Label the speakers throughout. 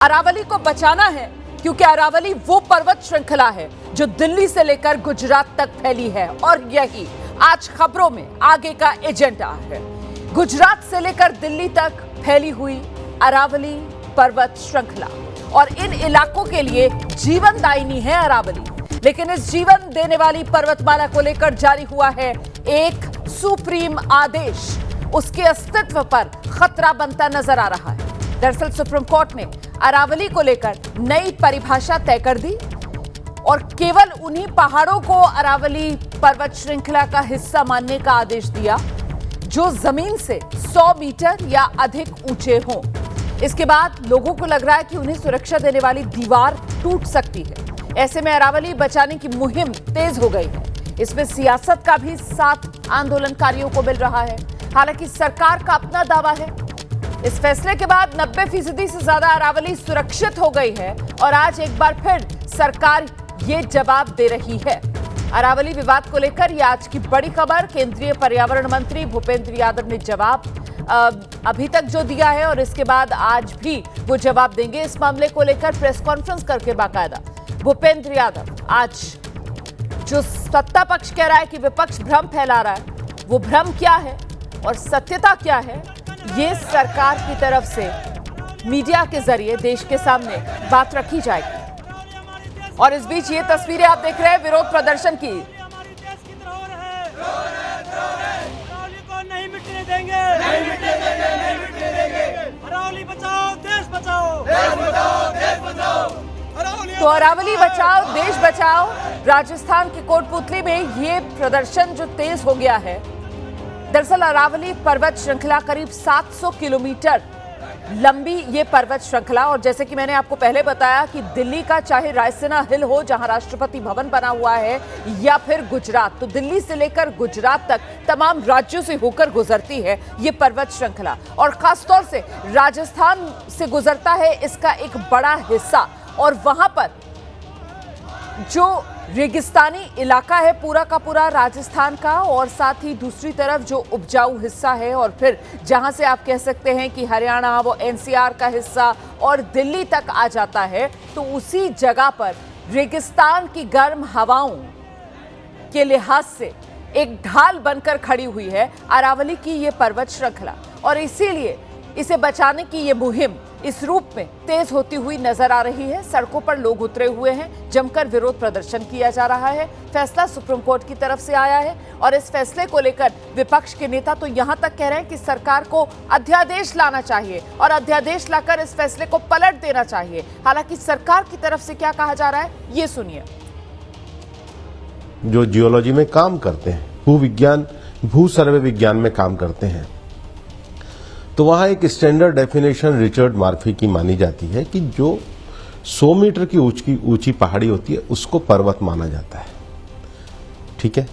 Speaker 1: अरावली को बचाना है क्योंकि अरावली वो पर्वत श्रृंखला है जो दिल्ली से लेकर गुजरात तक फैली है और यही आज खबरों में आगे का एजेंडा है। गुजरात से लेकर दिल्ली तक फैली हुई अरावली पर्वत श्रृंखला और इन इलाकों के लिए जीवनदायिनी है अरावली। लेकिन इस जीवन देने वाली पर्वतमाला को लेकर जारी हुआ है एक सुप्रीम आदेश, उसके अस्तित्व पर खतरा बनता नजर आ रहा है। दरअसल सुप्रीम कोर्ट ने अरावली को लेकर नई परिभाषा तय कर दी और केवल उन्हीं पहाड़ों को अरावली पर्वत श्रृंखला का हिस्सा मानने का आदेश दिया जो जमीन से 100 मीटर या अधिक ऊंचे हों। इसके बाद लोगों को लग रहा है कि उन्हें सुरक्षा देने वाली दीवार टूट सकती है। ऐसे में अरावली बचाने की मुहिम तेज हो गई है। इसमें सियासत का भी साथ आंदोलनकारियों को मिल रहा है। हालांकि सरकार का अपना दावा है। इस फैसले के बाद 90% से ज्यादा अरावली सुरक्षित हो गई है और आज एक बार फिर सरकार ये जवाब दे रही है। अरावली विवाद को लेकर ये आज की बड़ी खबर। केंद्रीय पर्यावरण मंत्री भूपेंद्र यादव ने जवाब अभी तक जो दिया है और इसके बाद आज भी वो जवाब देंगे। इस मामले को लेकर प्रेस कॉन्फ्रेंस करके बाकायदा भूपेंद्र यादव आज जो सत्ता पक्ष कह रहा है कि विपक्ष भ्रम फैला रहा है, वो भ्रम क्या है और सत्यता क्या है, ये सरकार की तरफ से मीडिया के जरिए देश के सामने बात रखी जाएगी। और इस बीच ये तस्वीरें आप देख रहे हैं विरोध प्रदर्शन की।
Speaker 2: अरावली को नहीं मिटने देंगे, नहीं मिटने देंगे, नहीं मिटने देंगे। अरावली बचाओ, देश बचाओ, देश बचाओ, देश बचाओ।
Speaker 1: तो अरावली बचाओ, देश बचाओ। राजस्थान के कोटपुतली में ये प्रदर्शन जो तेज हो गया है। दरअसल अरावली पर्वत श्रृंखला करीब 700 किलोमीटर लंबी ये पर्वत श्रृंखला और जैसे कि मैंने आपको पहले बताया कि दिल्ली का चाहे रायसीना हिल हो जहां राष्ट्रपति भवन बना हुआ है या फिर गुजरात, तो दिल्ली से लेकर गुजरात तक तमाम राज्यों से होकर गुजरती है ये पर्वत श्रृंखला और खासतौर से राजस्थान से गुजरता है इसका एक बड़ा हिस्सा। और वहां पर जो रेगिस्तानी इलाका है पूरा का पूरा राजस्थान का और साथ ही दूसरी तरफ जो उपजाऊ हिस्सा है और फिर जहां से आप कह सकते हैं कि हरियाणा वो एनसीआर का हिस्सा और दिल्ली तक आ जाता है, तो उसी जगह पर रेगिस्तान की गर्म हवाओं के लिहाज से एक ढाल बनकर खड़ी हुई है अरावली की ये पर्वत श्रृंखला और इसीलिए इसे बचाने की ये मुहिम इस रूप में तेज होती हुई नजर आ रही है। सड़कों पर लोग उतरे हुए हैं, जमकर विरोध प्रदर्शन किया जा रहा है। फैसला सुप्रीम कोर्ट की तरफ से आया है और इस फैसले को लेकर विपक्ष के नेता तो यहां तक कह रहे हैं कि सरकार को अध्यादेश लाना चाहिए और अध्यादेश लाकर इस फैसले को पलट देना चाहिए। हालांकि सरकार की तरफ से क्या कहा जा रहा है, ये सुनिए।
Speaker 3: जो जियोलॉजी में काम करते हैं, भूविज्ञान भू सर्वे विज्ञान में काम करते हैं, तो वहां एक स्टैंडर्ड डेफिनेशन रिचर्ड मार्फी की मानी जाती है कि जो 100 मीटर की ऊंची पहाड़ी होती है उसको पर्वत माना जाता है। ठीक है,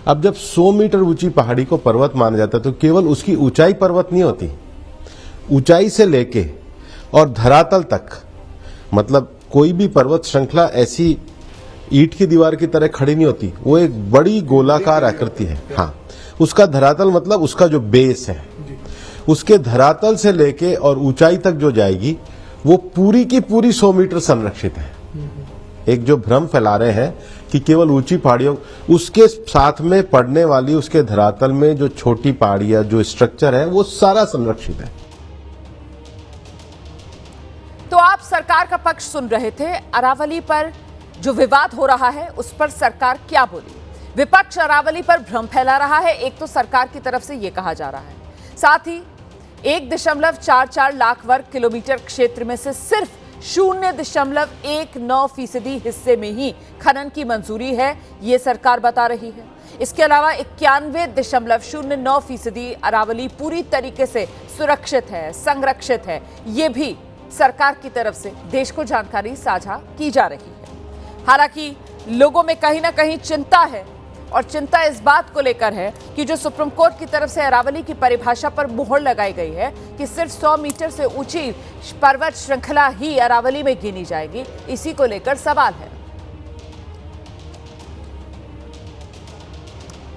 Speaker 3: अब जब 100 मीटर ऊंची पहाड़ी को पर्वत माना जाता है तो केवल उसकी ऊंचाई पर्वत नहीं होती, ऊंचाई से लेके और धरातल तक, मतलब कोई भी पर्वत श्रृंखला ऐसी ईंट की दीवार की तरह खड़ी नहीं होती, वो एक बड़ी गोलाकार आकृति है। हाँ, उसका धरातल मतलब उसका जो बेस है, उसके धरातल से लेके और ऊंचाई तक जो जाएगी वो पूरी की पूरी 100 मीटर संरक्षित है। एक जो भ्रम फैला रहे हैं कि केवल ऊंची पहाड़ियों, उसके साथ में पड़ने वाली उसके धरातल में जो छोटी पहाड़ियां जो स्ट्रक्चर है वो सारा संरक्षित है।
Speaker 1: तो आप सरकार का पक्ष सुन रहे थे। अरावली पर जो विवाद हो रहा है उस पर सरकार क्या बोली। विपक्ष अरावली पर भ्रम फैला रहा है। एक तो सरकार की तरफ से यह कहा जा रहा है, साथ ही 1.44 लाख वर्ग किलोमीटर क्षेत्र में से सिर्फ 0.19% हिस्से में ही खनन की मंजूरी है, ये सरकार बता रही है। इसके अलावा 91.09% अरावली पूरी तरीके से सुरक्षित है, संरक्षित है, ये भी सरकार की तरफ से देश को जानकारी साझा की जा रही है। हालांकि लोगों में कहीं ना कहीं चिंता है और चिंता इस बात को लेकर है कि जो सुप्रीम कोर्ट की तरफ से अरावली की परिभाषा पर मुहर लगाई गई है कि सिर्फ 100 मीटर से ऊंची पर्वत श्रृंखला ही अरावली में गिनी जाएगी, इसी को लेकर सवाल है।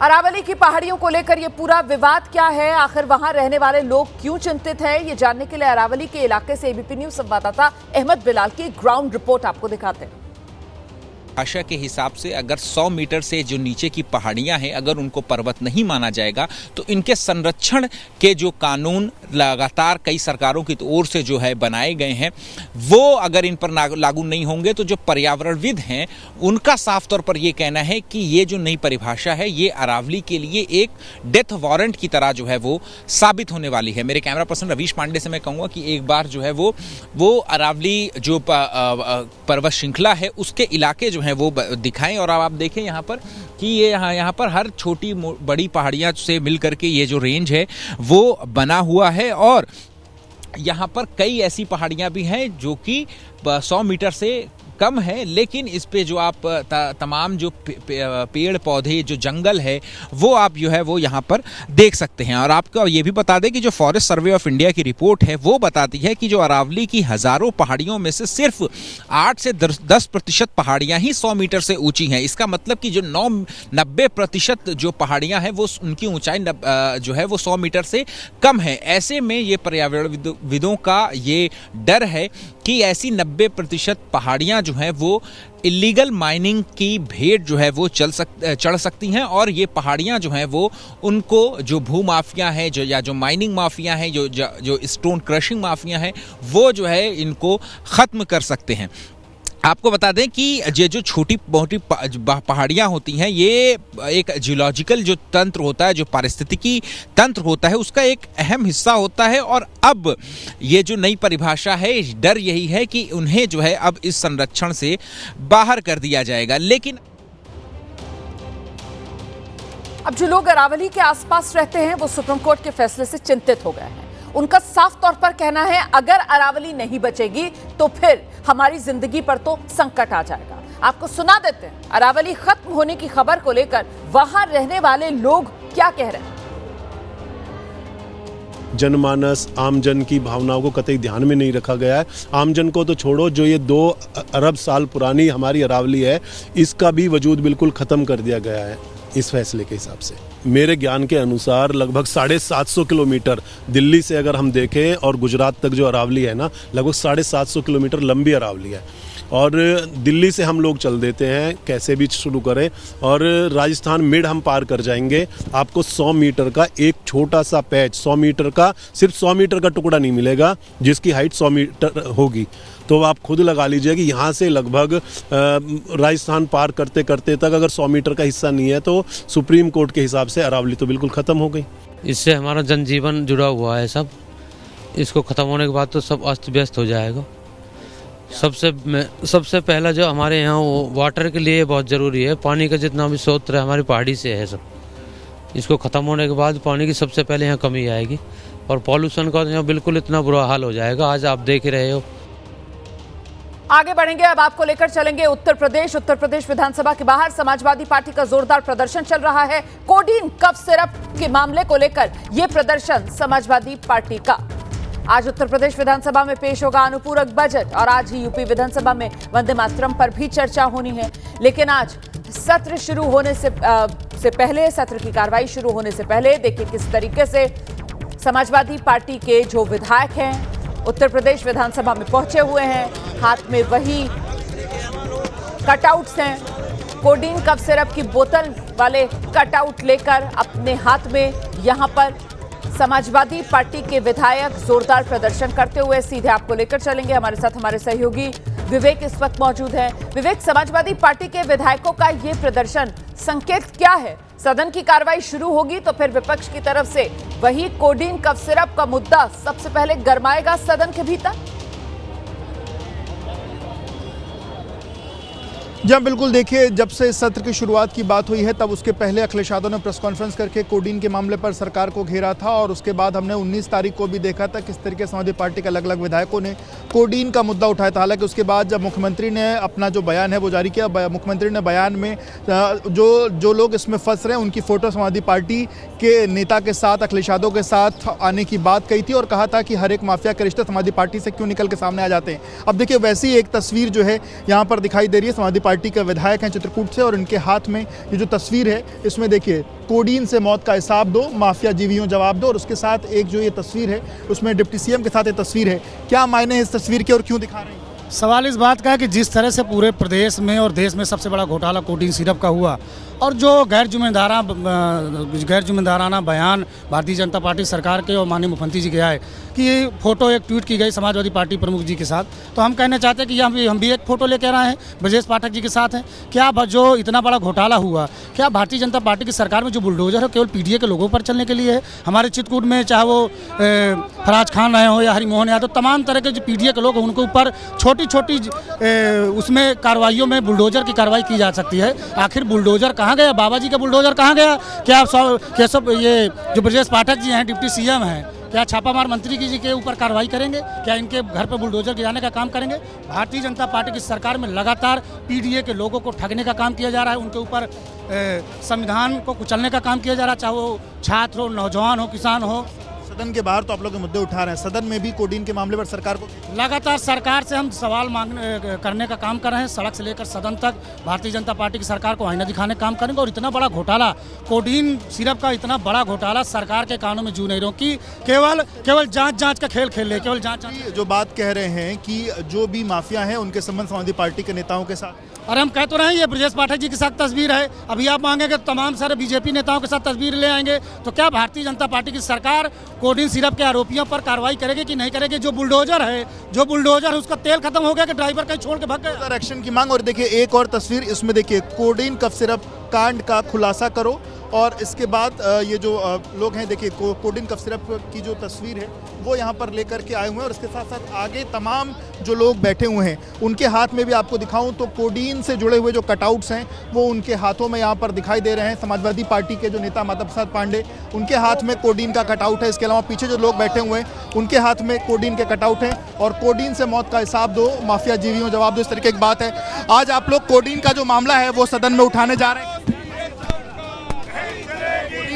Speaker 1: अरावली की पहाड़ियों को लेकर ये पूरा विवाद क्या है, आखिर वहां रहने वाले लोग क्यों चिंतित हैं, ये जानने के लिए अरावली के इलाके से एबीपी न्यूज संवाददाता अहमद बिलाल की ग्राउंड रिपोर्ट आपको दिखाते हैं।
Speaker 4: भाषा के हिसाब से अगर 100 मीटर से जो नीचे की पहाड़ियां हैं अगर उनको पर्वत नहीं माना जाएगा तो इनके संरक्षण के जो कानून लगातार कई सरकारों की ओर से जो है बनाए गए हैं वो अगर इन पर लागू नहीं होंगे तो जो पर्यावरणविद हैं उनका साफ तौर पर ये कहना है कि ये जो नई परिभाषा है ये अरावली के लिए एक डेथ वारंट की तरह जो है वो साबित होने वाली है। मेरे कैमरा पर्सन रवीश पांडे से मैं कहूँगा कि एक बार जो है वो अरावली जो पर्वत श्रृंखला है उसके इलाके जो है वो दिखाएं और अब आप देखें यहाँ पर कि ये यहाँ पर हर छोटी बड़ी पहाड़ियाँ से मिलकर के ये जो रेंज है वो बना हुआ है और यहाँ पर कई ऐसी पहाड़ियाँ भी हैं जो कि 100 मीटर से कम है, लेकिन इस पे जो आप तमाम जो पेड़ पौधे जो जंगल है वो आप जो है वो यहाँ पर देख सकते हैं। और आपको ये भी बता दें कि जो फॉरेस्ट सर्वे ऑफ इंडिया की रिपोर्ट है वो बताती है कि जो अरावली की हज़ारों पहाड़ियों में से सिर्फ 8 से 10% पहाड़ियाँ ही 100 मीटर से ऊंची हैं। इसका मतलब कि जो 90% जो पहाड़ियाँ हैं वो उनकी ऊंचाई जो है वो 100 मीटर से कम है। ऐसे में ये पर्यावरणविदों का ये डर है कि ऐसी 90% पहाड़ियाँ जो है वो इलीगल माइनिंग की भेंट जो है वो चढ़ सकती हैं और ये पहाड़ियाँ जो हैं वो उनको जो भू माफिया हैं जो माइनिंग माफिया हैं जो स्टोन क्रशिंग माफिया हैं वो जो है इनको ख़त्म कर सकते हैं। आपको बता दें कि ये जो छोटी मोटी पहाड़ियाँ होती हैं ये एक जियोलॉजिकल जो तंत्र होता है, जो पारिस्थितिकी तंत्र होता है उसका एक अहम हिस्सा होता है। और अब ये जो नई परिभाषा है डर यही है कि उन्हें जो है अब इस संरक्षण से बाहर कर दिया जाएगा। लेकिन
Speaker 1: अब जो लोग अरावली के आसपास रहते हैं वो सुप्रीम कोर्ट के फैसले से चिंतित हो गए हैं। उनका साफ तौर पर कहना है अगर अरावली नहीं बचेगी तो फिर हमारी जिंदगी पर तो संकट आ जाएगा। आपको सुना देते हैं अरावली खत्म होने की खबर को लेकर वहां रहने वाले लोग क्या कह रहे हैं।
Speaker 5: जनमानस आमजन की भावनाओं को कतई ध्यान में नहीं रखा गया है। आमजन को तो छोड़ो, जो ये 2 अरब साल पुरानी हमारी अरावली है इसका भी वजूद बिल्कुल खत्म कर दिया गया है इस फैसले के हिसाब से। मेरे ज्ञान के अनुसार लगभग 750 किलोमीटर दिल्ली से अगर हम देखें और गुजरात तक जो अरावली है ना लगभग 750 किलोमीटर लंबी अरावली है। और दिल्ली से हम लोग चल देते हैं कैसे भी शुरू करें और राजस्थान मिड हम पार कर जाएंगे, आपको 100 मीटर का एक छोटा सा पैच 100 मीटर का सिर्फ 100 मीटर का टुकड़ा नहीं मिलेगा जिसकी हाइट 100 मीटर होगी। तो आप खुद लगा लीजिए कि यहाँ से लगभग राजस्थान पार करते करते तक अगर 100 मीटर का हिस्सा नहीं है तो सुप्रीम कोर्ट के हिसाब से अरावली तो बिल्कुल ख़त्म हो गई।
Speaker 6: इससे हमारा जनजीवन जुड़ा हुआ है सब, इसको ख़त्म होने के बाद तो सब अस्त व्यस्त हो जाएगा। सबसे पहला जो हमारे यहाँ वाटर के लिए बहुत ज़रूरी है, पानी का जितना भी स्रोत है हमारी पहाड़ी से है सब। इसको ख़त्म होने के बाद पानी की सबसे पहले यहाँ कमी आएगी और पॉल्यूशन का यहाँ बिल्कुल इतना बुरा हाल हो जाएगा, आज आप देख रहे हो।
Speaker 1: आगे बढ़ेंगे, अब आपको लेकर चलेंगे उत्तर प्रदेश विधानसभा के बाहर समाजवादी पार्टी का जोरदार प्रदर्शन चल रहा है। कोडीन कफ सिरप के मामले को लेकर यह प्रदर्शन समाजवादी पार्टी का। आज उत्तर प्रदेश विधानसभा में पेश होगा अनुपूरक बजट और आज ही यूपी विधानसभा में वंदे मातरम पर भी चर्चा होनी है। लेकिन आज सत्र शुरू होने से पहले, सत्र की कार्रवाई शुरू होने से पहले देखिए किस तरीके से समाजवादी पार्टी के जो विधायक हैं उत्तर प्रदेश विधानसभा में पहुंचे हुए हैं। हाथ में वही कटआउट्स हैं, कोडीन कफ सिरप की बोतल वाले कटआउट लेकर अपने हाथ में यहां पर समाजवादी पार्टी के विधायक जोरदार प्रदर्शन करते हुए। सीधे आपको लेकर चलेंगे, हमारे साथ हमारे सहयोगी विवेक इस वक्त मौजूद हैं। विवेक, समाजवादी पार्टी के विधायकों का ये प्रदर्शन संकेत क्या है? सदन की कार्रवाई शुरू होगी तो फिर विपक्ष की तरफ से वही कोडीन कफ सिरप का मुद्दा सबसे पहले गरमाएगा सदन के भीतर।
Speaker 7: जी हाँ, बिल्कुल। देखिए, जब से सत्र की शुरुआत की बात हुई है तब उसके पहले अखिलेश यादव ने प्रेस कॉन्फ्रेंस करके कोडीन के मामले पर सरकार को घेरा था और उसके बाद हमने 19 तारीख को भी देखा था किस तरीके से समाजवादी पार्टी के अलग अलग विधायकों ने कोडीन का मुद्दा उठाया था। हालांकि उसके बाद जब मुख्यमंत्री ने अपना जो बयान है वो जारी किया, मुख्यमंत्री ने बयान में जो लोग इसमें फंस रहे हैं उनकी फ़ोटो समाजवादी पार्टी के नेता के साथ, अखिलेश यादव के साथ आने की बात कही थी और कहा था कि हर एक माफिया के रिश्ते समाजवादी पार्टी से क्यों निकल के सामने आ जाते हैं। अब देखिए, वैसी एक तस्वीर जो है यहाँ पर दिखाई दे रही है। समाजवादी पार्टी के विधायक हैं चित्रकूट से, और इनके हाथ में ये जो तस्वीर है इसमें देखिए कोडीन से मौत का हिसाब दो, माफिया जीवियों जवाब दो, और उसके साथ एक जो ये तस्वीर है उसमें डिप्टी सीएम के साथ ये तस्वीर है। क्या मायने हैं इस तस्वीर के और क्यों दिखा रहे हैं?
Speaker 8: सवाल इस बात का है कि जिस तरह से पूरे प्रदेश में और देश में सबसे बड़ा घोटाला कोडीन सिरप का हुआ, और जो गैर जिम्मेदाराना बयान भारतीय जनता पार्टी सरकार के और माननीय मुख्यमंत्री जी के आए कि ये फोटो एक ट्वीट की गई समाजवादी पार्टी प्रमुख जी के साथ, तो हम कहना चाहते हैं कि हम भी एक फ़ोटो लेकर आए हैं, ब्रजेश पाठक जी के साथ हैं। क्या जो इतना बड़ा घोटाला हुआ, क्या भारतीय जनता पार्टी की सरकार में जो बुलडोजर है केवल पीडीए के लोगों पर चलने के लिए है? हमारे चित्रकूट में चाहे वो फराज खान रहे हो या हरिमोहन यादव, तमाम तरह के जो पीडीए के लोग हैं उनके ऊपर छोटी छोटी उसमें कार्रवाइयों में बुलडोजर की कार्रवाई की जा सकती है। आखिर बुलडोजर कहाँ गया? बाबा जी का बुलडोजर कहाँ गया? क्या सब ये जो ब्रजेश पाठक जी हैं डिप्टी सीएम हैं, क्या छापामार मंत्री जी के ऊपर कार्रवाई करेंगे? क्या इनके घर पर बुलडोजर गिराने का काम करेंगे? भारतीय जनता पार्टी की सरकार में लगातार पीडीए के लोगों को ठगने का काम किया जा रहा है, उनके ऊपर संविधान को कुचलने का काम किया जा रहा है, चाहे वो छात्र हो, नौजवान हो, किसान हो।
Speaker 7: सदन के बाहर तो आप लोग के मुद्दे उठा रहे हैं, सदन में भी कोडीन के मामले पर सरकार को
Speaker 8: लगातार सरकार से हम सवाल करने का काम कर रहे हैं। सड़क से लेकर सदन तक भारतीय जनता पार्टी की सरकार को आईना दिखाने का काम करेंगे। और इतना बड़ा घोटाला, कोडीन सिरप का इतना बड़ा घोटाला सरकार के कानों में जू नहीं रहो कि केवल जांच का खेल खेल ले, केवल जांच।
Speaker 7: जो बात कह रहे हैं कि जो भी माफिया हैं उनके संबंध समाजवादी पार्टी के नेताओं के साथ,
Speaker 8: और हम कह तो रहे हैं ये ब्रजेश पाठक जी के साथ तस्वीर है, अभी आप मांगेंगे तमाम सारे बीजेपी नेताओं के साथ तस्वीर ले आएंगे, तो क्या भारतीय जनता पार्टी की सरकार कोडीन सिरप के आरोपियों पर कार्रवाई करेगी कि नहीं करेगी? जो बुलडोजर है उसका तेल खत्म हो गया कि ड्राइवर कहीं छोड़ के भाग गया?
Speaker 7: एक्शन की मांग। और देखिए एक और तस्वीर इसमें देखिए, कोडीन कफ सिरप कांड का खुलासा करो, और इसके बाद ये जो लोग हैं देखिए कोडीन कफ सिरप की जो तस्वीर है वो यहाँ पर लेकर के आए हुए हैं, और इसके साथ साथ आगे तमाम जो लोग बैठे हुए हैं उनके हाथ में भी आपको दिखाऊं तो कोडीन से जुड़े हुए जो कटआउट्स हैं वो उनके हाथों में यहाँ पर दिखाई दे रहे हैं। समाजवादी पार्टी के जो नेता माता प्रसाद पांडे, उनके हाथ में कोडीन का कटआउट है। इसके अलावा पीछे जो लोग बैठे हुए हैं उनके हाथ में कोडीन के कटआउट हैं, और कोडीन से मौत का हिसाब दो, माफिया जीवियों जवाब दो, इस तरीके की बात है। आज आप लोग कोडीन का जो मामला है वो सदन में उठाने जा रहे हैं।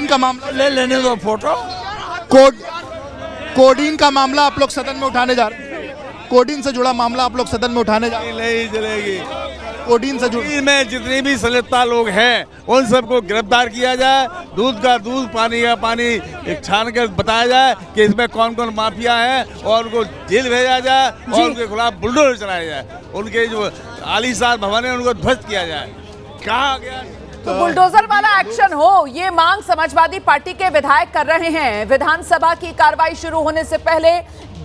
Speaker 7: का मामला
Speaker 2: ले लेने दो फोटो।
Speaker 7: कोडीन का मामला आप लोग सदन में उठाने जा रहे हैं। कोडीन से जुड़ा मामला आप लोग सदन में उठाने जा रहे हैं।
Speaker 2: नहीं चलेगी।
Speaker 7: कोडीन से जुड़ी
Speaker 2: में जितने भी संलिप्त लोग हैं उन सबको गिरफ्तार किया जाए, दूध का दूध, पानी का पानी एक छान कर बताया जाए कि इसमें कौन कौन माफिया है, और उनको जेल भेजा जाए और उनके खिलाफ बुलडोजर चलाया जाए, उनके जो आलीशान भवन है उनको ध्वस्त किया जाए। कहा गया
Speaker 1: तो बुलडोजर वाला एक्शन हो, ये मांग समाजवादी पार्टी के विधायक कर रहे हैं। विधानसभा की कार्रवाई शुरू होने से पहले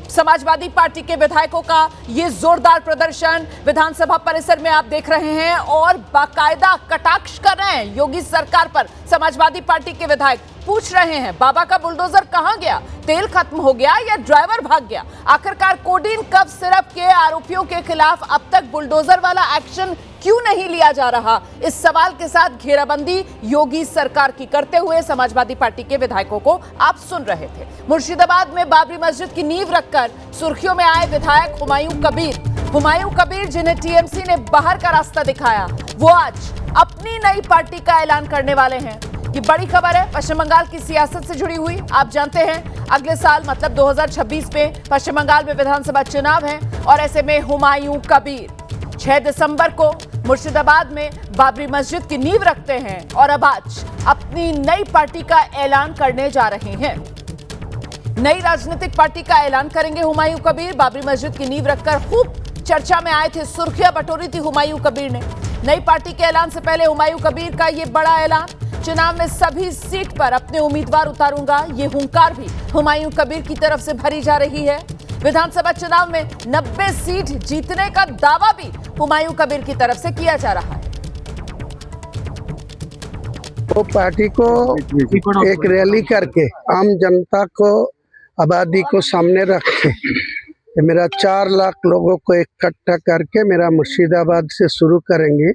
Speaker 1: समाजवादी पार्टी के विधायकों का ये जोरदार प्रदर्शन विधानसभा परिसर में आप देख रहे हैं, और बाकायदा कटाक्ष कर रहे हैं योगी सरकार पर। समाजवादी पार्टी के विधायक पूछ रहे हैं, बाबा का बुलडोजर कहां गया? तेल खत्म हो गया या ड्राइवर भाग गया? आखिरकार कोडीन कफ सिरप के आरोपियों के खिलाफ अब तक बुलडोजर वाला एक्शन क्यों नहीं लिया जा रहा? इस सवाल के साथ घेराबंदी योगी सरकार की करते हुए समाजवादी पार्टी के विधायकों को आप सुन रहे थे। मुर्शिदाबाद में बाबरी मस्जिद की नींव रखकर सुर्खियों में आए विधायक हुमायूं कबीर, जिन्हें टीएमसी ने बाहर का रास्ता दिखाया, वो आज अपनी नई पार्टी का ऐलान करने वाले हैं। ये बड़ी खबर है पश्चिम बंगाल की सियासत से जुड़ी हुई। आप जानते हैं अगले साल मतलब 2026 में पश्चिम बंगाल में विधानसभा चुनाव है, और ऐसे में हुमायूं कबीर 6 दिसंबर को मुर्शिदाबाद में बाबरी मस्जिद की नींव रखते हैं, और अब आज अपनी नई पार्टी का ऐलान करने जा रहे हैं। नई राजनीतिक पार्टी का ऐलान करेंगे हुमायूं कबीर। बाबरी मस्जिद की नींव रखकर खूब चर्चा में आए थे, सुर्खियां बटोरी थी हुमायूं कबीर ने। नई पार्टी के ऐलान से पहले हुमायूं कबीर का ये बड़ा ऐलान, चुनाव में सभी सीट पर अपने उम्मीदवार उतारूंगा, ये हुंकार भी हुमायूं कबीर की तरफ से भरी जा रही है। विधानसभा चुनाव में 90 सीट जीतने का दावा भी हुमायूं कबीर की तरफ से किया जा रहा है।
Speaker 9: वो पार्टी को एक रैली करके आम जनता को, आबादी को सामने रख के मेरा 4 लाख लोगों को इकट्ठा करके मेरा मुर्शिदाबाद से शुरू करेंगे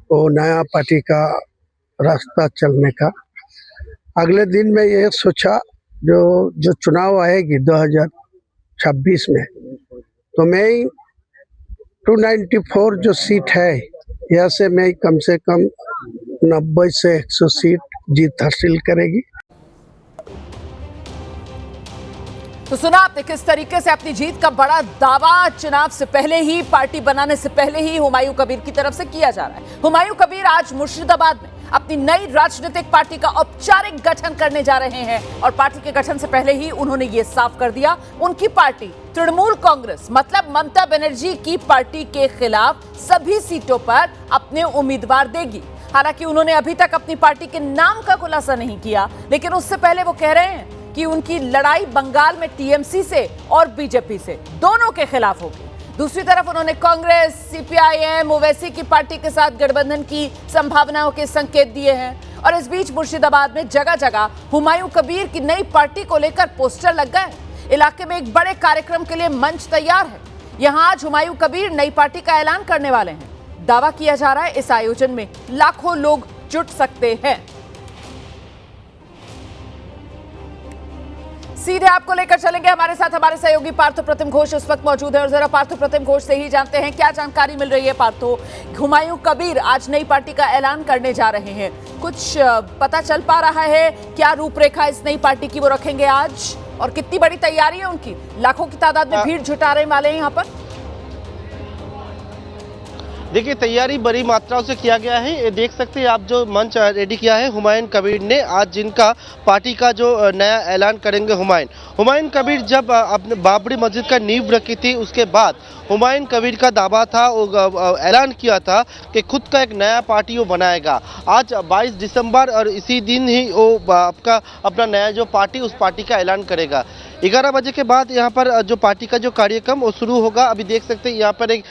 Speaker 9: वो नया पार्टी का रास्ता चलने का। अगले दिन में ये सोचा जो चुनाव आएगी 2026 में, तो मैं 294 जो सीट है यहाँ से मैं कम से कम 90 से 100 सीट जीत हासिल करेगी।
Speaker 1: तो सुना आपने किस तरीके से अपनी जीत का बड़ा दावा चुनाव से पहले ही, पार्टी बनाने से पहले ही हुमायूं कबीर की तरफ से किया जा रहा है। हुमायूं कबीर आज मुर्शिदाबाद में अपनी नई राजनीतिक पार्टी का औपचारिक गठन करने जा रहे हैं और पार्टी के गठन से पहले ही उन्होंने ये साफ कर दिया, उनकी पार्टी तृणमूल कांग्रेस मतलब ममता बनर्जी की पार्टी के खिलाफ सभी सीटों पर अपने उम्मीदवार देगी। हालांकि उन्होंने अभी तक अपनी पार्टी के नाम का खुलासा नहीं किया, लेकिन उससे पहले वो कह रहे हैं कि उनकी लड़ाई बंगाल में टीएमसी से और बीजेपी से दोनों के खिलाफ होगी। दूसरी तरफ उन्होंने कांग्रेस, सीपीआईएम, ओवैसी की पार्टी के साथ गठबंधन की संभावनाओं के संकेत दिए हैं। और इस बीच मुर्शिदाबाद में जगह जगह हुमायूं कबीर की नई पार्टी को लेकर पोस्टर लग गए। इलाके में एक बड़े कार्यक्रम के लिए मंच तैयार है। यहां आज हुमायूं कबीर नई पार्टी का ऐलान करने वाले हैं। दावा किया जा रहा है इस आयोजन में लाखों लोग जुट सकते हैं। सीधे आपको लेकर चलेंगे, हमारे साथ हमारे सहयोगी पार्थो प्रतिम घोष इस वक्त मौजूद है और जरा पार्थो प्रतिम घोष से ही जानते हैं क्या जानकारी मिल रही है। पार्थो, हुमायूं कबीर आज नई पार्टी का ऐलान करने जा रहे हैं, कुछ पता चल पा रहा है? क्या रूपरेखा इस नई पार्टी की वो रखेंगे आज और कितनी बड़ी तैयारी है उनकी? लाखों की तादाद में भीड़ जुटाने वाले हैं यहाँ पर।
Speaker 10: देखिए, तैयारी बड़ी मात्राओं से किया गया है। ये देख सकते हैं आप जो मंच रेडी किया है हुमायूं कबीर ने। आज जिनका पार्टी का जो नया ऐलान करेंगे हुमायूं कबीर जब अपने बाबरी मस्जिद का नींव रखी थी, उसके बाद हुमायूं कबीर का दावा था, ऐलान किया था कि खुद का एक नया पार्टी वो बनाएगा। आज 22 दिसंबर और इसी दिन ही वो अपना नया जो पार्टी, उस पार्टी का ऐलान करेगा। 11 बजे के बाद यहाँ पर जो पार्टी का जो कार्यक्रम वो शुरू होगा। अभी देख सकते हैं यहाँ पर एक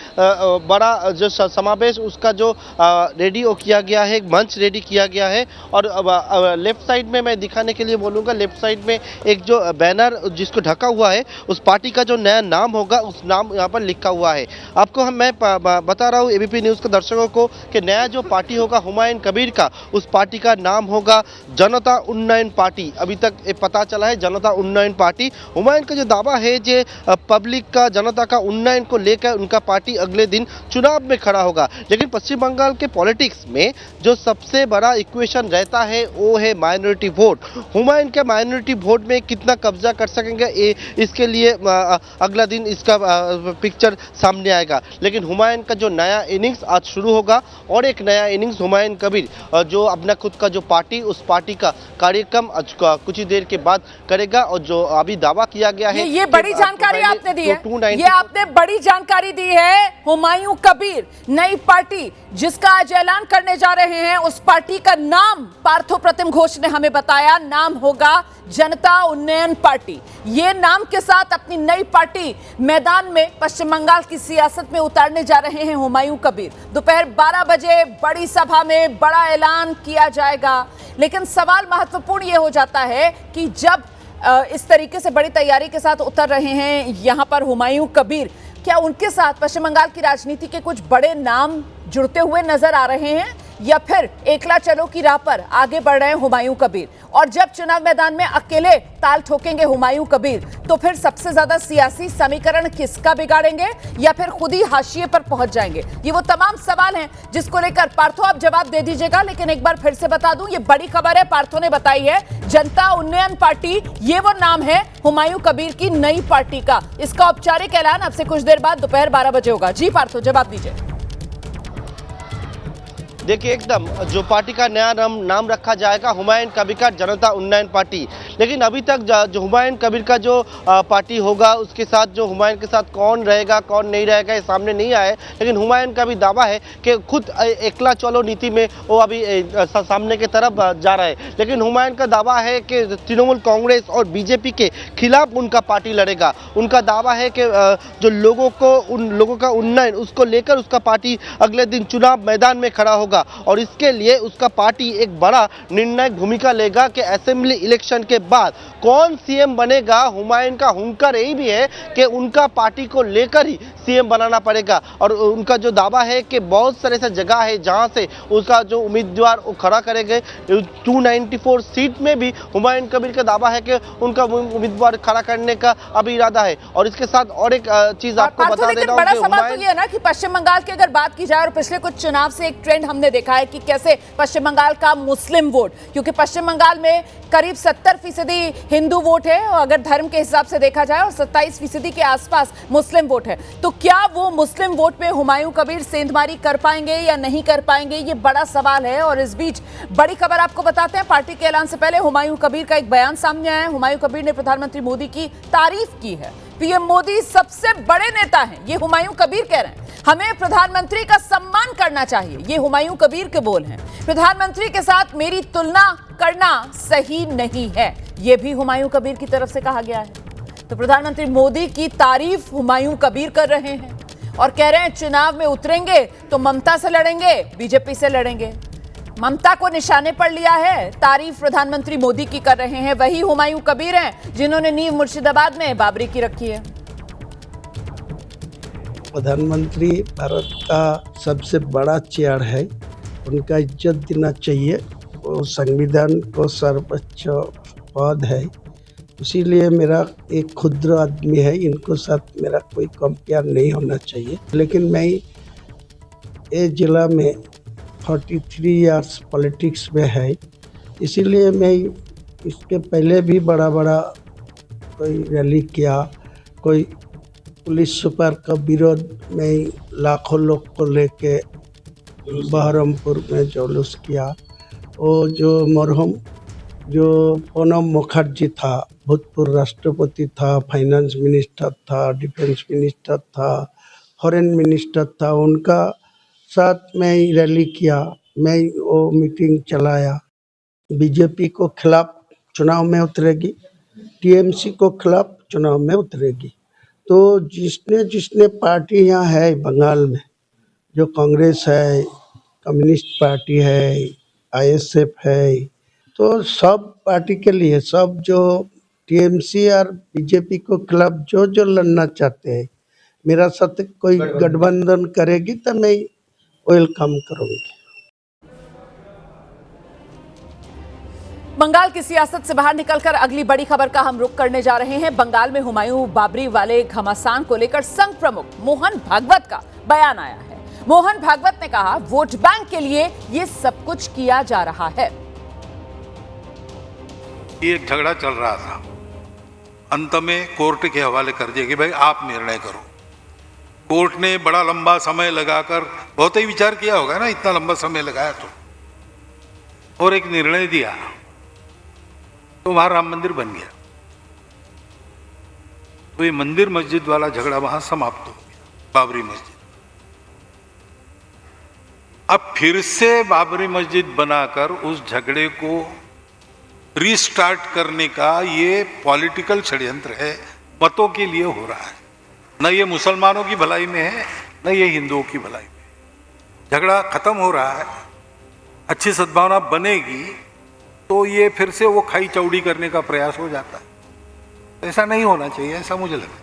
Speaker 10: बड़ा जो समावेश उसका जो रेडी किया गया है, एक मंच रेडी किया गया है। और लेफ्ट साइड में मैं दिखाने के लिए बोलूँगा, लेफ्ट साइड में एक जो बैनर जिसको ढका हुआ है, उस पार्टी का जो नया नाम होगा उस नाम यहाँ पर लिखा हुआ है। आपको मैं बता रहा हूँ एबीपी न्यूज़ के दर्शकों को कि नया जो पार्टी होगा हुमायूं कबीर का, उस पार्टी का नाम होगा जनता उन्नयन पार्टी। अभी तक ये पता चला है जनता उन्नयन पार्टी। हुमायूं का जो दावा है जे पब्लिक का, जनता का उन्नयन को लेकर उनका पार्टी अगले दिन चुनाव में खड़ा होगा। लेकिन पश्चिम बंगाल के पॉलिटिक्स में जो सबसे बड़ा इक्वेशन रहता है वो है माइनॉरिटी वोट। हुमायूं के माइनॉरिटी वोट में कितना कब्जा कर सकेंगे, इसके लिए अगला दिन इसका पिक्चर सामने आएगा। लेकिन हुमायूं का जो नया इनिंग्स आज शुरू होगा और एक नया इनिंग्स हुमायूं कबीर जो अपना खुद का जो पार्टी, उस पार्टी का कार्यक्रम कुछ ही देर के बाद करेगा। और जो अभी दावा किया गया है,
Speaker 1: ये बड़ी जानकारी आपने दी है, ये आपने बड़ी जानकारी दी है। हुमायूं कबीर नई पार्टी जिसका आज ऐलान करने जा रहे हैं, उस पार्टी का नाम पार्थो प्रतिम घोष ने हमें बताया, नाम होगा जनता उन्नयन पार्टी। ये नाम के साथ अपनी नई पार्टी मैदान में पश्चिम बंगाल की सियासत में उतारने जा रहे हैं हुमायूं कबीर। दोपहर 12 बजे बड़ी सभा में बड़ा ऐलान किया जाएगा। लेकिन सवाल महत्वपूर्ण ये हो जाता है कि जब इस तरीके से बड़ी तैयारी के साथ उतर रहे हैं यहां पर हुमायूं कबीर, क्या उनके साथ पश्चिम बंगाल की राजनीति के कुछ बड़े नाम जुड़ते हुए नजर आ रहे हैं या फिर एकला चलो की राह पर आगे बढ़ रहे हैं हुमायूं कबीर? और जब चुनाव मैदान में अकेले ताल ठोकेंगे हुमायूं कबीर, तो फिर सबसे ज्यादा सियासी समीकरण किसका बिगाड़ेंगे या फिर खुद ही हाशिए पर पहुंच जाएंगे? ये वो तमाम सवाल हैं जिसको लेकर पार्थो आप जवाब दे दीजिएगा। लेकिन एक बार फिर से बता दूं, ये बड़ी खबर है, पार्थो ने बताई है, जनता उन्नयन पार्टी, ये वो नाम है हुमायूं कबीर की नई पार्टी का। इसका औपचारिक ऐलान आपसे कुछ देर बाद दोपहर 12 बजे होगा। जी पार्थो, जवाब दीजिए।
Speaker 10: देखिए, एकदम जो पार्टी का नया नाम रखा जाएगा हुमायूं कबीर का जनता उन्नयन पार्टी। लेकिन अभी तक जो हुमायूं कबीर का जो पार्टी होगा, उसके साथ जो हुमायूं के साथ कौन रहेगा कौन नहीं रहेगा, ये सामने नहीं आया है। लेकिन हुमायूं का भी दावा है कि खुद एकला चलो नीति में वो अभी सामने की तरफ जा रहा है। लेकिन हुमायूं का दावा है कि तृणमूल कांग्रेस और बीजेपी के खिलाफ उनका पार्टी लड़ेगा। उनका दावा है कि जो उन लोगों का उन्नयन, उसको लेकर उसका पार्टी अगले दिन चुनाव मैदान में खड़ा होगा। और इसके लिए उसका पार्टी एक बड़ा निर्णायक भूमिका लेगा कि असेंबली इलेक्शन के बाद कौन सीएम बनेगा। हुमायूं का हुंकार यही भी है कि उनका पार्टी को लेकर ही सीएम बनाना पड़ेगा। और उनका जो दावा है कि बहुत सारे ऐसे जगह है जहां से उसका जो उम्मीदवार वो खड़ा करेंगे। 294 सीट में भी हुमायूं कबीर का दावा है कि उनका उम्मीदवार खड़ा करने का अभी इरादा है। और इसके साथ और एक चीज आपको बता देना,
Speaker 1: बड़ा सवाल तो ये है ना कि पश्चिम बंगाल की अगर बात की जाए और पिछले कुछ चुनाव से एक ट्रेंड हमने हमने देखा है कि कैसे पश्चिम बंगाल का मुस्लिम वोट, क्योंकि पश्चिम बंगाल में करीब 70% हिंदू वोट है और अगर धर्म के हिसाब से देखा जाए, और 27% के आसपास मुस्लिम वोट है, तो क्या वो मुस्लिम वोट में हुमायूं कबीर सेंधमारी कर पाएंगे या नहीं कर पाएंगे, ये बड़ा सवाल है। और इस बीच बड़ी खबर आपको बताते हैं, पार्टी के ऐलान से पहले हुमायूं कबीर का एक बयान सामने आया है। हुमायूं कबीर ने प्रधानमंत्री मोदी की तारीफ की है। पीएम मोदी सबसे बड़े नेता हैं, ये हुमायूं कबीर कह रहे हैं। हमें प्रधानमंत्री का सम्मान करना चाहिए, ये हुमायूं कबीर के बोल हैं। प्रधानमंत्री के साथ मेरी तुलना करना सही नहीं है, ये भी हुमायूं कबीर की तरफ से कहा गया है। तो प्रधानमंत्री मोदी की तारीफ हुमायूं कबीर कर रहे हैं और कह रहे हैं चुनाव में उतरेंगे तो ममता से लड़ेंगे, बीजेपी से लड़ेंगे। ममता को निशाने पर लिया है, तारीफ प्रधानमंत्री मोदी की कर रहे हैं। वही हुमायूं कबीर हैं जिन्होंने नींव मुर्शिदाबाद में बाबरी की रखी है।
Speaker 9: प्रधानमंत्री भारत का सबसे बड़ा चेयर है, उनका इज्जत देना चाहिए। वो संविधान को सर्वोच्च पद है, इसीलिए मेरा एक क्षुद्र आदमी है, इनको साथ मेरा कोई कंपेयर नहीं होना चाहिए। लेकिन मैं ये जिला में 43 इयर्स पॉलिटिक्स में है, इसीलिए मैं इसके पहले भी बड़ा कोई रैली किया, कोई पुलिस सुपर का विरोध में लाखों लोग को लेके बहरमपुर में जुलूस किया। वो जो मरहूम जो प्रणब मुखर्जी था, भूतपूर्व राष्ट्रपति था, फाइनेंस मिनिस्टर था, डिफेंस मिनिस्टर था, फॉरेन मिनिस्टर था, उनका साथ में रैली किया, मैं वो मीटिंग चलाया। बीजेपी को खिलाफ चुनाव में उतरेगी, टीएमसी को खिलाफ चुनाव में उतरेगी। तो जिसने पार्टी यहाँ है बंगाल में, जो कांग्रेस है, कम्युनिस्ट पार्टी है, आईएसएफ है, तो सब पार्टी के लिए, सब जो टीएमसी और बीजेपी को खिलाफ जो लड़ना चाहते हैं, मेरा साथ कोई गठबंधन करेगी तो मैं वेलकम करूँगी।
Speaker 1: बंगाल की सियासत से बाहर निकलकर अगली बड़ी खबर का हम रुख करने जा रहे हैं। बंगाल में हुमायूं बाबरी वाले घमासान को लेकर संघ प्रमुख मोहन भागवत का बयान आया है। मोहन भागवत ने कहा, वोट बैंक के लिए ये सब कुछ किया जा रहा है।
Speaker 11: ये एक झगड़ा चल रहा था, अंत में कोर्ट के हवाले कर दिया कि भाई आप निर्णय करो। कोर्ट ने बड़ा लंबा समय लगाकर, बहुत ही विचार किया होगा ना, इतना लंबा समय लगाया तो, और एक निर्णय दिया, तो वहां राम मंदिर बन गया। तो ये मंदिर मस्जिद वाला झगड़ा वहां समाप्त हो गया, बाबरी मस्जिद। अब फिर से बाबरी मस्जिद बनाकर उस झगड़े को रीस्टार्ट करने का ये पॉलिटिकल षड्यंत्र है, मतों के लिए हो रहा है। न ये मुसलमानों की भलाई में है, न ये हिंदुओं की भलाई में। झगड़ा खत्म हो रहा है, अच्छी सद्भावना बनेगी तो ये फिर से वो खाई चौड़ी करने का प्रयास हो जाता है। ऐसा नहीं होना चाहिए, ऐसा मुझे लगता है।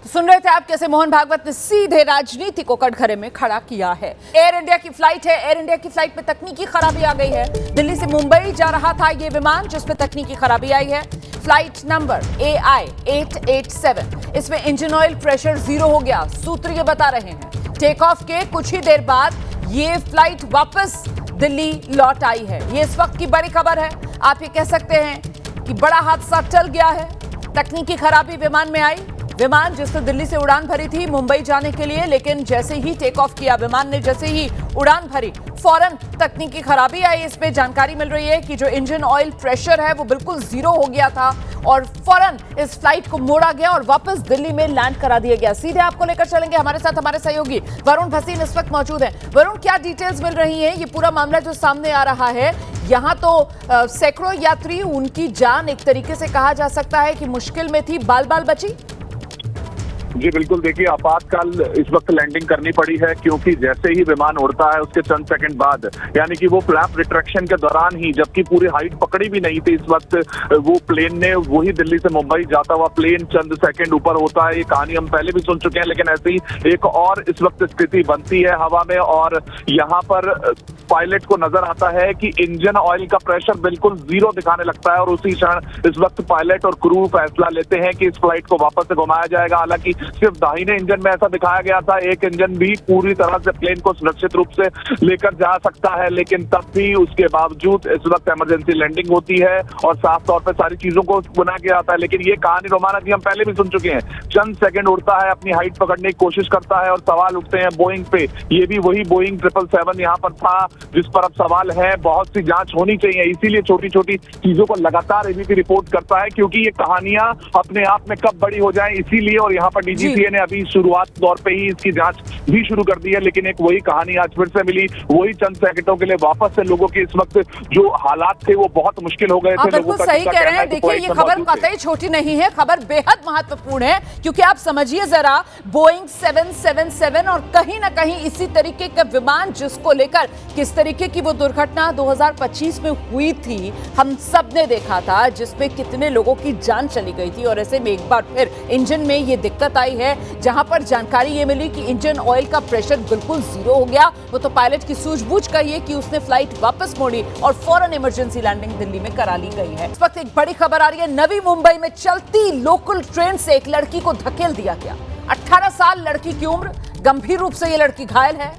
Speaker 1: तो सुन रहे थे आप कैसे मोहन भागवत ने सीधे राजनीति को कटघरे में खड़ा किया है। एयर इंडिया की फ्लाइट है, एयर इंडिया की फ्लाइट में तकनीकी खराबी आ गई है। दिल्ली से मुंबई जा रहा था ये विमान जिसमें तकनीकी खराबी आई है। फ्लाइट नंबर AI-887, इसमें इंजन ऑयल प्रेशर 0 हो गया, सूत्र ये बता रहे हैं। टेक ऑफ के कुछ ही देर बाद ये फ्लाइट वापस दिल्ली लौट आई है। ये इस वक्त की बड़ी खबर है। आप ये कह सकते हैं कि बड़ा हादसा टल गया है। तकनीकी खराबी विमान में आई, विमान जिसने दिल्ली से उड़ान भरी थी मुंबई जाने के लिए, लेकिन जैसे ही टेक ऑफ किया विमान ने, जैसे ही उड़ान भरी, फौरन तकनीकी खराबी आई। इसमें जानकारी मिल रही है कि जो इंजन ऑयल प्रेशर है वो बिल्कुल 0 हो गया था और फौरन इस फ्लाइट को मोड़ा गया और वापस दिल्ली में लैंड करा दिया गया। सीधे आपको लेकर चलेंगे, हमारे साथ हमारे सहयोगी वरुण भसीन इस वक्त मौजूद हैं। वरुण, क्या डिटेल्स मिल रही हैं? ये पूरा मामला जो सामने आ रहा है, यहाँ तो सैकड़ों यात्री, उनकी जान एक तरीके से कहा जा सकता है कि मुश्किल में थी, बाल बाल बची।
Speaker 12: जी बिल्कुल, देखिए आपातकाल इस वक्त लैंडिंग करनी पड़ी है क्योंकि जैसे ही विमान उड़ता है उसके चंद सेकंड बाद, यानी कि वो फ्लैप रिट्रैक्शन के दौरान ही, जबकि पूरी हाइट पकड़ी भी नहीं थी इस वक्त, वो प्लेन ने, वही दिल्ली से मुंबई जाता हुआ प्लेन चंद सेकंड ऊपर होता है। ये कहानी हम पहले भी सुन चुके हैं, लेकिन ऐसे ही एक और इस वक्त स्थिति बनती है हवा में और यहाँ पर पायलट को नजर आता है कि इंजन ऑयल का प्रेशर बिल्कुल 0 दिखाने लगता है और उसी क्षण इस वक्त पायलट और क्रू फैसला लेते हैं कि इस फ्लाइट को वापस से घुमाया जाएगा। हालांकि सिर्फ दाहिने इंजन में ऐसा दिखाया गया था, एक इंजन भी पूरी तरह से प्लेन को सुरक्षित रूप से लेकर जा सकता है, लेकिन तब भी उसके बावजूद इस वक्त इमरजेंसी लैंडिंग होती है और साफ तौर पर सारी चीजों को बना के आता है। लेकिन ये कहानी रोमाना जी हम पहले भी सुन चुके हैं, चंद सेकंड उड़ता है, अपनी हाइट पकड़ने की कोशिश करता है और सवाल उठते हैं बोइंग पे। ये भी वही बोइंग 777 यहाँ पर था जिस पर अब सवाल है। बहुत सी जांच होनी चाहिए, इसीलिए छोटी छोटी चीजों को लगातार एबीपी रिपोर्ट करता है, क्योंकि ये कहानियां अपने आप में कब बड़ी हो जाए इसीलिए। और यहाँ पर डीजीसीए ने अभी शुरुआत तौर पे ही इसकी जांच भी शुरू कर दी है, लेकिन एक वही कहानी आज फिर से मिली, वही चंद सेकंडों के लिए वापस से लोगों के इस वक्त जो हालात थे वो बहुत मुश्किल हो गए थे।
Speaker 1: बिल्कुल सही कह रहे हैं। देखिए ये खबर कतई छोटी नहीं है, खबर बेहद महत्वपूर्ण है, क्योंकि आप समझिए जरा, बोइंग 777 और कहीं ना कहीं इसी तरीके का विमान जिसको लेकर किस तरीके की वो दुर्घटना 2025 में हुई थी, हम सब ने देखा था, जिसमें कितने लोगों की जान चली गई थी। और ऐसे में एक बार फिर इंजन में ये दिक्कत आई है, जहां पर जानकारी ये मिली कि इंजन ऑयल का प्रेशर बिल्कुल जीरो हो गया। वो तो पायलट की सूझबूझ का ये कि उसने फ्लाइट वापस मोड़ी और फौरन इमरजेंसी लैंडिंग दिल्ली में करा ली गई है। इस वक्त एक बड़ी खबर आ रही है, नवी मुंबई में चलती लोकल ट्रेन से एक लड़की को धकेल दिया गया। 18 साल लड़की की उम्र, गंभीर रूप से ये लड़की घायल है।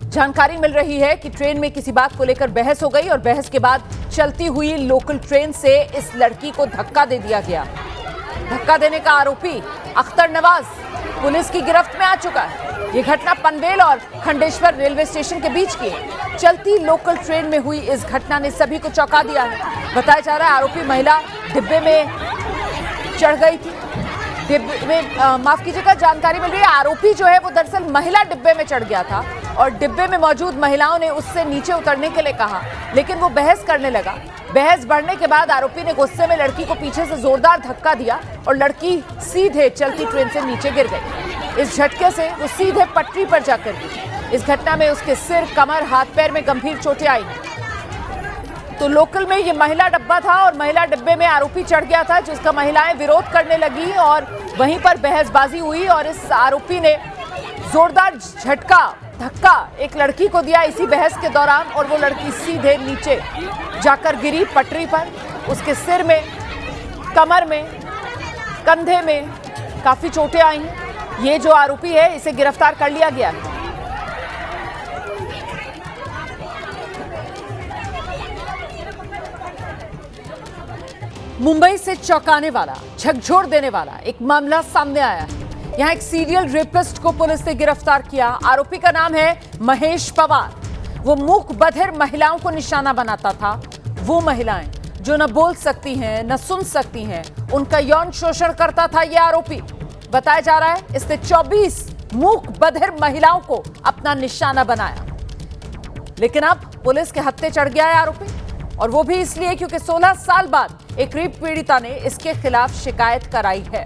Speaker 1: जानकारी मिल रही है कि ट्रेन में किसी बात को लेकर बहस हो गई और बहस के बाद चलती हुई लोकल ट्रेन से इस लड़की को धक्का दे दिया गया। धक्का देने का आरोपी अख्तर नवाज पुलिस की गिरफ्त में आ चुका है। ये घटना पनवेल और खंडेश्वर रेलवे स्टेशन के बीच की है। चलती लोकल ट्रेन में हुई इस घटना ने सभी को चौंका दिया है। बताया जा रहा है आरोपी महिला डिब्बे में चढ़ गई थी। डिब्बे में माफ कीजिएगा, जानकारी मिल रही है आरोपी जो है वो दरअसल महिला डिब्बे में चढ़ गया था और डिब्बे में मौजूद महिलाओं ने उससे नीचे उतरने के लिए कहा, लेकिन वो बहस करने लगा। बहस बढ़ने के बाद आरोपी ने गुस्से में लड़की को पीछे से जोरदार धक्का दिया और लड़की सीधे चलती ट्रेन से नीचे गिर गई। इस झटके से वो सीधे पटरी पर जाकर गिरी। इस घटना में उसके सिर, कमर, हाथ पैर में गंभीर चोटें आई। तो लोकल में ये महिला डब्बा था और महिला डिब्बे में आरोपी चढ़ गया था, जिसका महिलाएं विरोध करने लगी और वहीं पर बहसबाजी हुई और इस आरोपी ने जोरदार धक्का एक लड़की को दिया इसी बहस के दौरान और वो लड़की सीधे नीचे जाकर गिरी पटरी पर। उसके सिर में, कमर में, कंधे में काफी चोटें आई हैं। ये जो आरोपी है इसे गिरफ्तार कर लिया गया है। मुंबई से चौंकाने वाला, झकझोर देने वाला एक मामला सामने आया है। यहाँ एक सीरियल रेपिस्ट को पुलिस ने गिरफ्तार किया। आरोपी का नाम है महेश पवार। वो मूक बधिर महिलाओं को निशाना बनाता था। वो महिलाएं जो न बोल सकती हैं, न सुन सकती हैं, उनका यौन शोषण करता था ये आरोपी। बताया जा रहा है इसने 24 मूक बधिर महिलाओं को अपना निशाना बनाया। लेकिन अब पुलिस के हत्थे चढ़ गया है आरोपी, और वो भी इसलिए क्योंकि 16 साल बाद एक रेप पीड़िता ने इसके खिलाफ शिकायत कराई है।